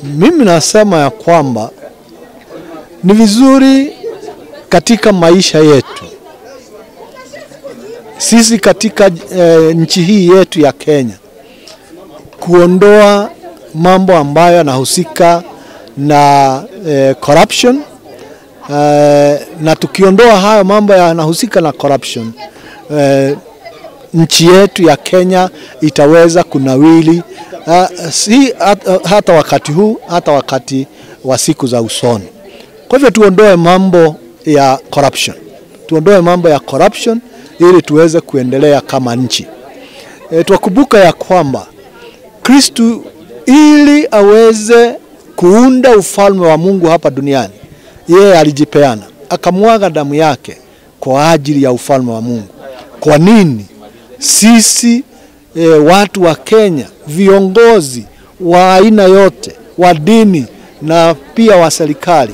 Mimi nasema ya kwamba ni vizuri katika maisha yetu sisi katika nchi hii yetu ya Kenya kuondoa mambo ambayo yanahusika na corruption, na tukiondoa hayo mambo yanahusika na corruption, nchi yetu ya Kenya itaweza kunawili, si hata wakati huu, hata wakati wa siku za usoni. Kwa hivyo tuondoe mambo ya corruption, tuondoe mambo ya corruption ili tuweze kuendelea kama nchi. Tukumbuka ya kwamba Kristo ili aweze kuunda ufalme wa Mungu hapa duniani, yeye alijipeana, akamwaga damu yake kwa ajili ya ufalme wa Mungu. Kwa nini sisi watu wa Kenya, viongozi wa aina yote, wa dini na pia wa serikali,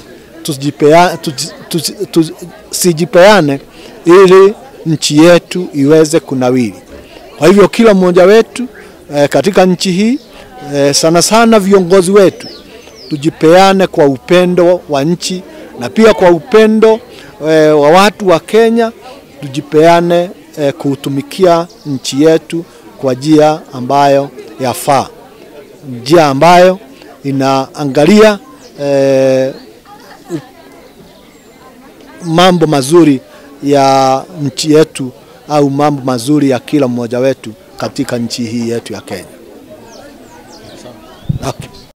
tusijipeane ili nchi yetu iweze kunawiri? Kwa hivyo kila mmoja wetu katika nchi hii, sana sana viongozi wetu, tujipeane kwa upendo wa nchi na pia kwa upendo wa watu wa Kenya. Tujipeane kutumikia nchi yetu kwa njia ambayo yafaa, njia ambayo inaangalia mambo mazuri ya nchi yetu au mambo mazuri ya kila mmoja wetu katika nchi hii yetu ya Kenya. Okay.